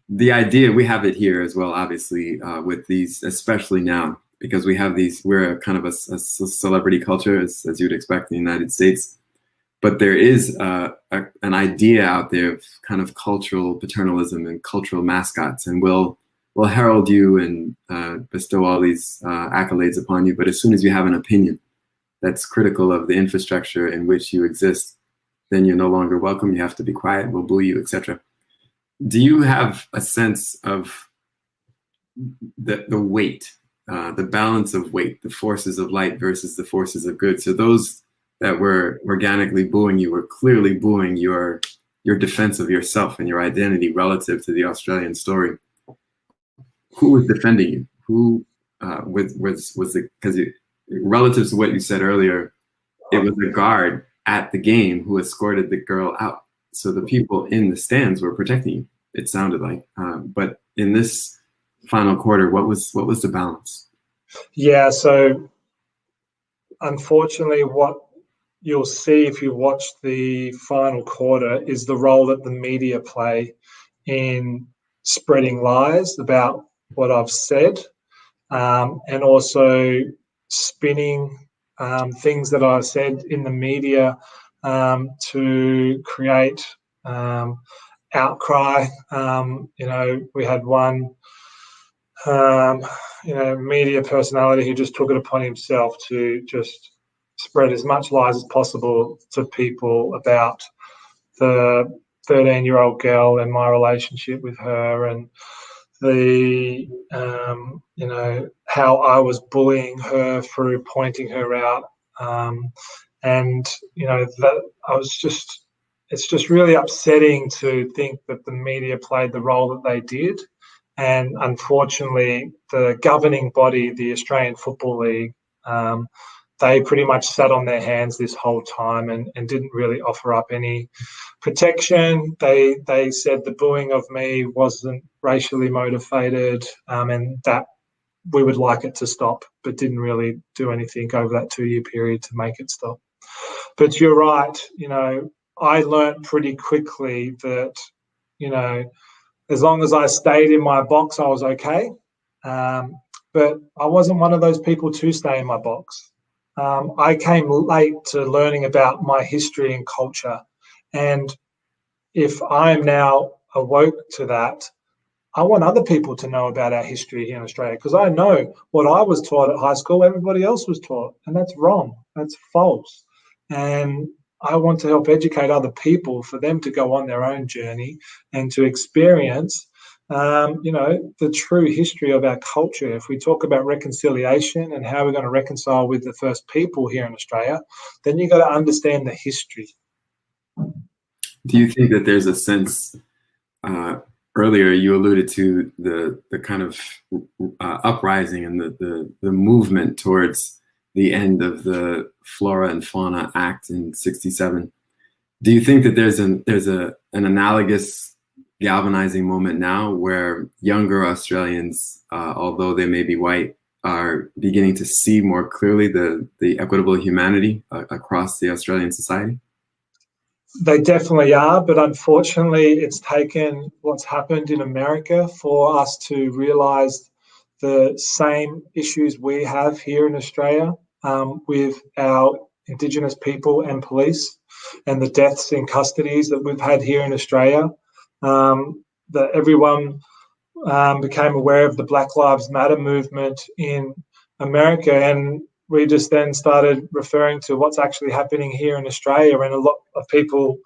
the idea, we have it here as well, obviously, with these, especially now, because we have these, we're a kind of a celebrity culture, as you'd expect in the United States. But there is an idea out there of kind of cultural paternalism and cultural mascots, and we'll herald you and bestow all these accolades upon you. But as soon as you have an opinion that's critical of the infrastructure in which you exist, then you're no longer welcome. You have to be quiet. We'll boo you, etc. Do you have a sense of the weight, the balance of weight, the forces of light versus the forces of good? So those that were organically booing you were clearly booing your defense of yourself and your identity relative to the Australian story. Who was defending you? Who was the, because relative to what you said earlier, it was the guard at the game who escorted the girl out. So the people in the stands were protecting you, it sounded like. But in this final quarter, what was the balance? Yeah, so unfortunately, what you'll see if you watch the final quarter is the role that the media play in spreading lies about what I've said, and also spinning things that I've said in the media to create outcry. We had one media personality who just took it upon himself to just spread as much lies as possible to people about the 13-year-old girl and my relationship with her, and the how I was bullying her through pointing her out, and that I was just, it's just really upsetting to think that the media played the role that they did. And unfortunately, the governing body, the Australian Football League, they pretty much sat on their hands this whole time and didn't really offer up any protection. They said the booing of me wasn't racially motivated, and that we would like it to stop, but didn't really do anything over that 2-year period to make it stop. But you're right, I learnt pretty quickly that, as long as I stayed in my box, I was okay. But I wasn't one of those people to stay in my box. I came late to learning about my history and culture. And if I'm now awoke to that, I want other people to know about our history here in Australia, because I know what I was taught at high school, everybody else was taught, and that's wrong. That's false. And I want to help educate other people for them to go on their own journey and to experience the true history of our culture. If we talk about reconciliation and how we're going to reconcile with the first people here in Australia, then you've got to understand the history. Do you think that there's a sense, earlier you alluded to the kind of uprising and the movement towards the end of the Flora and Fauna Act in '67. Do you think that there's an analogous galvanizing moment now where younger Australians, although they may be white, are beginning to see more clearly the equitable humanity across the Australian society? They definitely are, but unfortunately, it's taken what's happened in America for us to realise the same issues we have here in Australia with our Indigenous people and police, and the deaths in custodies that we've had here in Australia. That everyone became aware of the Black Lives Matter movement in America, and we just then started referring to what's actually happening here in Australia, and a lot of people's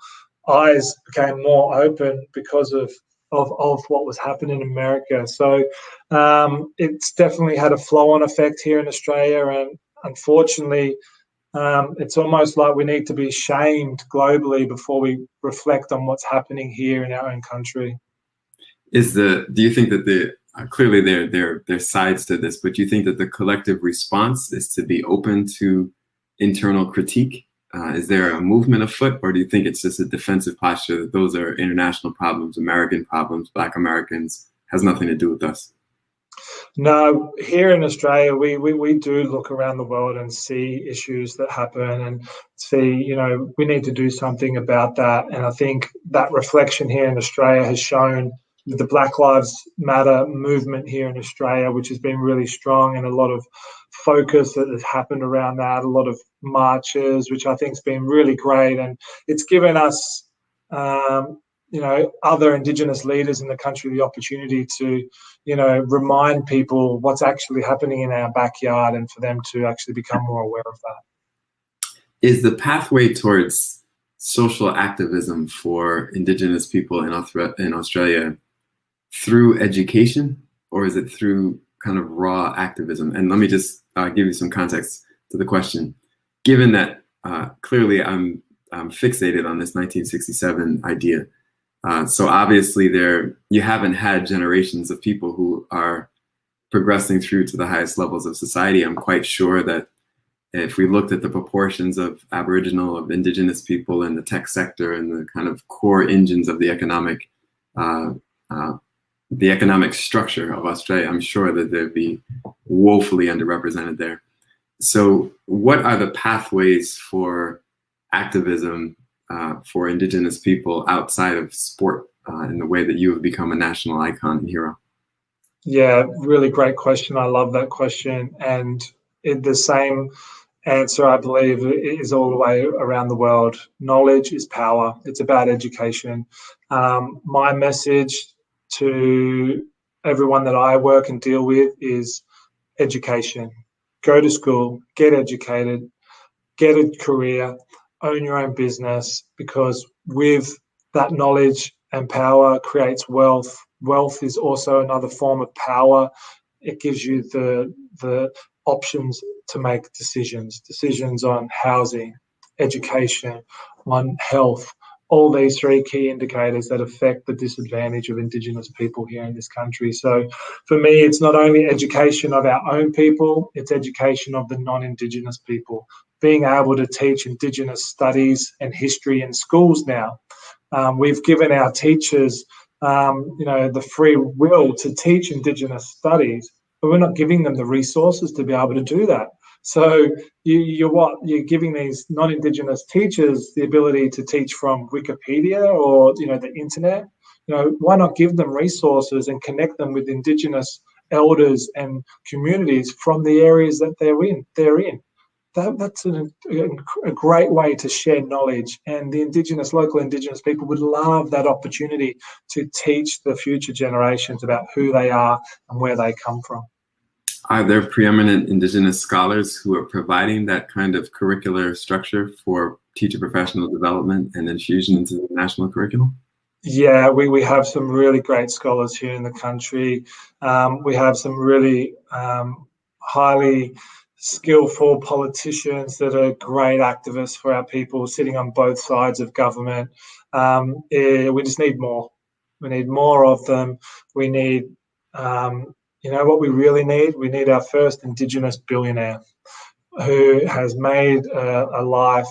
eyes became more open because of what was happening in America. So it's definitely had a flow-on effect here in Australia, and unfortunately, it's almost like we need to be shamed globally before we reflect on what's happening here in our own country. Do you think that clearly there's sides to this, but do you think that the collective response is to be open to internal critique? Is there a movement afoot, or do you think it's just a defensive posture that those are international problems, American problems, Black Americans, has nothing to do with us? No, here in Australia, we do look around the world and see issues that happen and see, we need to do something about that. And I think that reflection here in Australia has shown the Black Lives Matter movement here in Australia, which has been really strong, and a lot of focus that has happened around that, a lot of marches, which I think has been really great. And it's given us, other Indigenous leaders in the country the opportunity to, remind people what's actually happening in our backyard, and for them to actually become more aware of that. Is the pathway towards social activism for Indigenous people in Australia through education, or is it through kind of raw activism? And let me just give you some context to the question. Given that clearly I'm fixated on this 1967 idea, so obviously you haven't had generations of people who are progressing through to the highest levels of society. I'm quite sure that if we looked at the proportions of Aboriginal, of Indigenous people in the tech sector and the kind of core engines of the economic structure of Australia, I'm sure that they'd be woefully underrepresented there. So what are the pathways for activism for Indigenous people outside of sport in the way that you have become a national icon and hero? Yeah, really great question. I love that question. And the same answer, I believe, is all the way around the world. Knowledge is power. It's about education. My message to everyone that I work and deal with is education. Go to school, get educated, get a career, own your own business, because with that knowledge and power creates wealth. Wealth is also another form of power. It gives you the options to make decisions on housing, education, on health, all these three key indicators that affect the disadvantage of Indigenous people here in this country. So for me, it's not only education of our own people, it's education of the non-Indigenous people. Being able to teach Indigenous studies and history in schools now. We've given our teachers, the free will to teach Indigenous studies, but we're not giving them the resources to be able to do that. So you're giving these non-Indigenous teachers the ability to teach from Wikipedia or the internet. Why not give them resources and connect them with Indigenous elders and communities from the areas that they're in? That's a great way to share knowledge, and the local Indigenous people would love that opportunity to teach the future generations about who they are and where they come from. Are there preeminent Indigenous scholars who are providing that kind of curricular structure for teacher professional development and infusion into the national curriculum? Yeah, we have some really great scholars here in the country. We have some really highly skillful politicians that are great activists for our people, sitting on both sides of government. We just need more. We need more of them. We need, what we really need? We need our first Indigenous billionaire who has made a life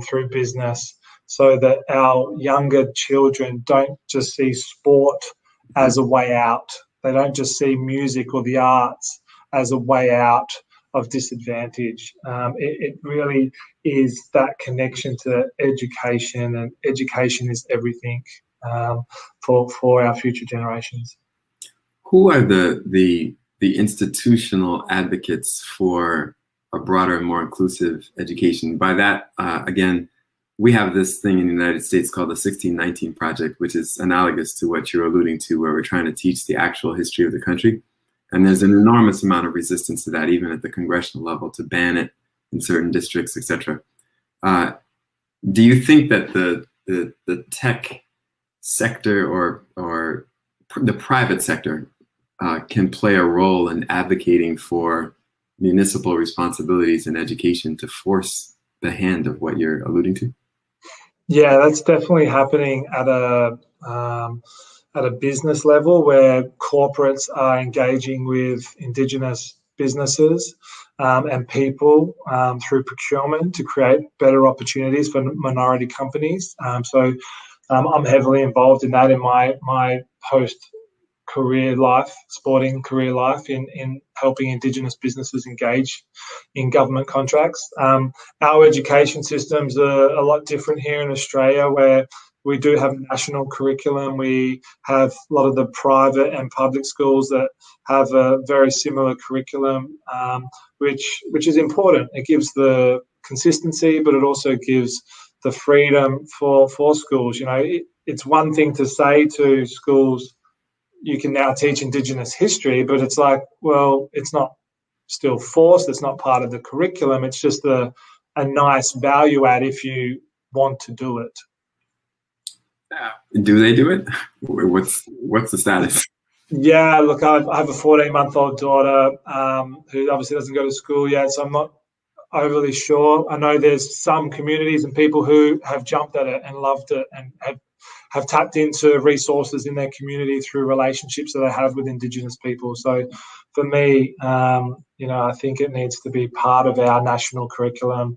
through business, so that our younger children don't just see sport as a way out. They don't just see music or the arts as a way out of disadvantage. It really is that connection to education, and education is everything for our future generations. Who are the institutional advocates for a broader, more inclusive education? By that, again, we have this thing in the United States called the 1619 Project, which is analogous to what you're alluding to, where we're trying to teach the actual history of the country. And there's an enormous amount of resistance to that, even at the congressional level, to ban it in certain districts, etc. Do you think that the tech sector or the private sector can play a role in advocating for municipal responsibilities in education to force the hand of what you're alluding to? Yeah, that's definitely happening at a business level, where corporates are engaging with Indigenous businesses and people through procurement to create better opportunities for minority companies. So I'm heavily involved in that in my post-career life, sporting career life, in helping Indigenous businesses engage in government contracts. Our education systems are a lot different here in Australia, where we do have national curriculum. We have a lot of the private and public schools that have a very similar curriculum, which is important. It gives the consistency, but it also gives the freedom for schools. You know, it's one thing to say to schools, you can now teach Indigenous history, but it's like, well, it's not still forced. It's not part of the curriculum. It's just a nice value add if you want to do it. Do they do it? What's the status? Yeah, look, I have a 14-month-old daughter who obviously doesn't go to school yet, so I'm not overly sure. I know there's some communities and people who have jumped at it and loved it and have tapped into resources in their community through relationships that they have with Indigenous people. So for me, I think it needs to be part of our national curriculum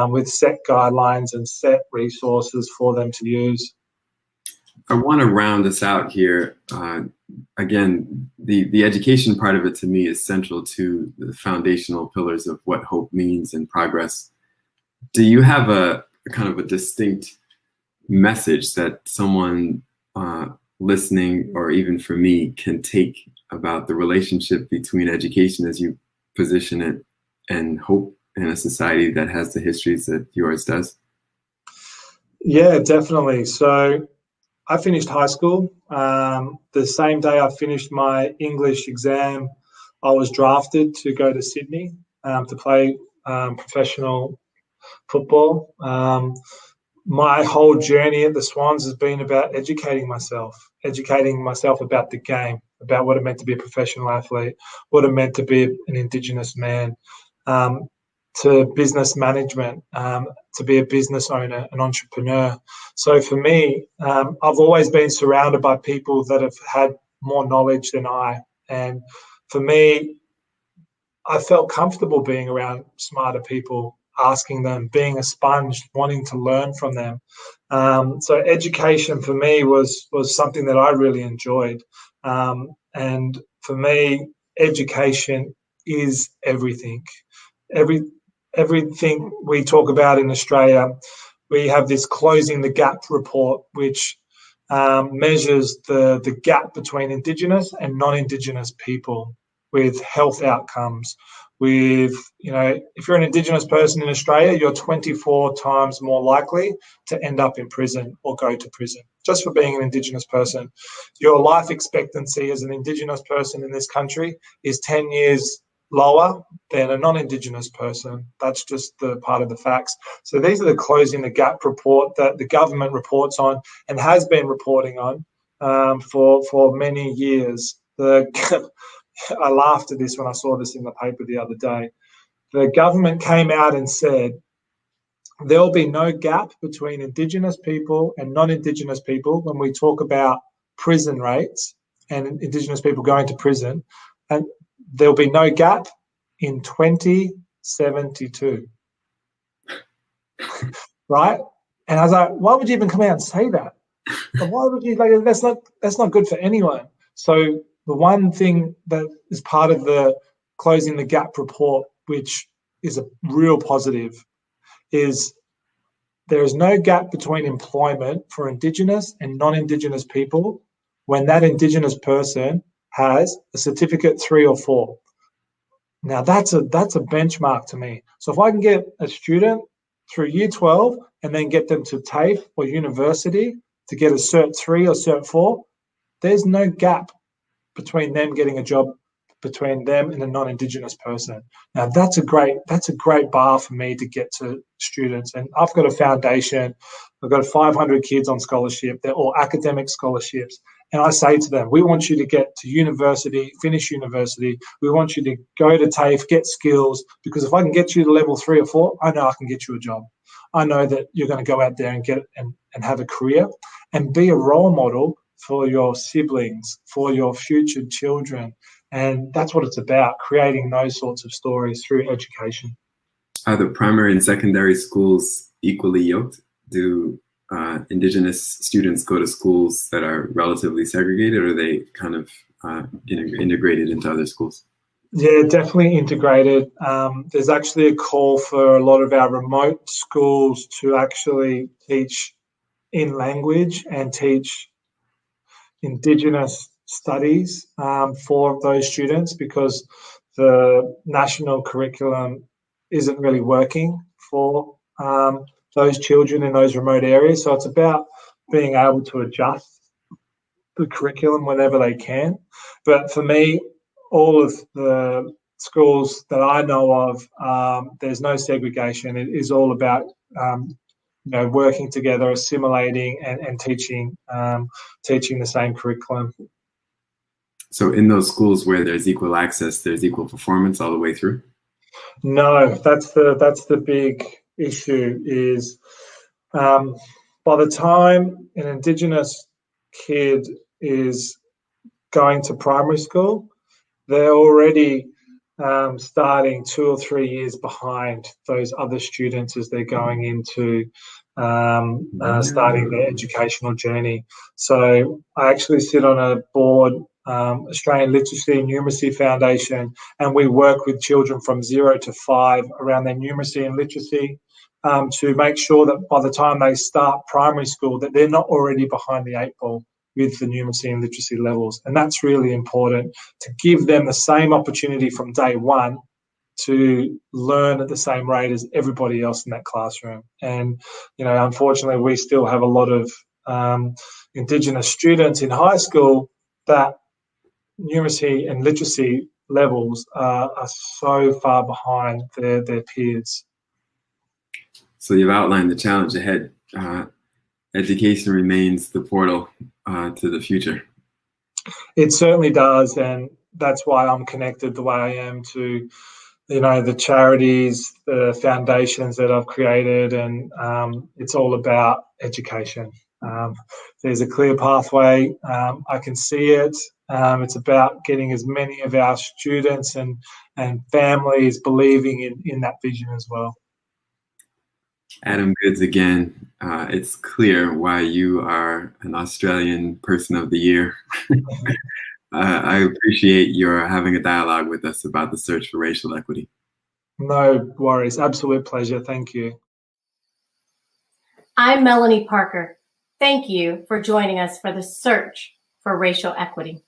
with set guidelines and set resources for them to use. I want to round this out here. Again, the education part of it to me is central to the foundational pillars of what hope means and progress. Do you have a kind of a distinct message that someone listening, or even for me, can take about the relationship between education as you position it and hope in a society that has the histories that yours does? Yeah, definitely. So I finished high school. The same day I finished my English exam, I was drafted to go to Sydney to play professional football. My whole journey at the Swans has been about educating myself about the game, about what it meant to be a professional athlete, what it meant to be an Indigenous man, to business management, to be a business owner, an entrepreneur. So for me, I've always been surrounded by people that have had more knowledge than I. And for me, I felt comfortable being around smarter people, asking them, being a sponge, wanting to learn from them. So education for me was something that I really enjoyed. And for me, education is everything. Everything we talk about in Australia, we have this Closing the Gap report, which measures the gap between Indigenous and non-Indigenous people with health outcomes. With, if you're an Indigenous person in Australia, you're 24 times more likely to end up in prison or go to prison just for being an Indigenous person. Your life expectancy as an Indigenous person in this country is 10 years lower than a non-Indigenous person. That's just the part of the facts. So these are the Closing the Gap report that the government reports on and has been reporting on for many years. I laughed at this when I saw this in the paper the other day. The government came out and said there will be no gap between Indigenous people and non-Indigenous people when we talk about prison rates and Indigenous people going to prison, and there'll be no gap in 2072. Right? And I was like, why would you even come out and say that? Like, why would you, like, that's not good for anyone. So the one thing that is part of the Closing the Gap report, which is a real positive, is there is no gap between employment for Indigenous and non-Indigenous people when that Indigenous person has a certificate 3 or 4. Now that's a benchmark to me. So if I can get a student through year 12 and then get them to TAFE or university to get a Cert 3 or Cert 4, there's no gap between them getting a job, between them and a non-Indigenous person. Now that's a great bar for me to get to students. And I've got a foundation. I've got 500 kids on scholarship. They're all academic scholarships. And I say to them, we want you to get to university, finish university. We want you to go to TAFE, get skills, because if I can get you to level 3 or 4, I know I can get you a job. I know that you're going to go out there and get and have a career and be a role model for your siblings, for your future children. And that's what it's about, creating those sorts of stories through education. Are the primary and secondary schools equally yoked? Do Indigenous students go to schools that are relatively segregated, or are they kind of integrated into other schools? Yeah, definitely integrated. There's actually a call for a lot of our remote schools to actually teach in language and teach Indigenous studies for those students, because the national curriculum isn't really working for those children in those remote areas. So it's about being able to adjust the curriculum whenever they can. But for me, all of the schools that I know of, there's no segregation. It is all about working together, assimilating, and teaching the same curriculum. So in those schools where there's equal access, there's equal performance all the way through? No, that's the big issue. Is by the time an Indigenous kid is going to primary school, they're already starting 2 or 3 years behind those other students as they're going into starting their educational journey. So I actually sit on a board, Australian Literacy and Numeracy Foundation, and we work with children from 0 to 5 around their numeracy and literacy to make sure that by the time they start primary school that they're not already behind the 8 ball with the numeracy and literacy levels. And that's really important, to give them the same opportunity from day one to learn at the same rate as everybody else in that classroom. And, unfortunately, we still have a lot of Indigenous students in high school that numeracy and literacy levels are so far behind their peers. So you've outlined the challenge ahead. Education remains the portal to the future. It certainly does, and that's why I'm connected the way I am to, the charities, the foundations that I've created, and it's all about education. There's a clear pathway. I can see it. It's about getting as many of our students and families believing in that vision as well. Adam Goods again. It's clear why you are an Australian Person of the Year. I appreciate your having a dialogue with us about the search for racial equity. No worries. Absolute pleasure. Thank you. I'm Melanie Parker. Thank you for joining us for the search for racial equity.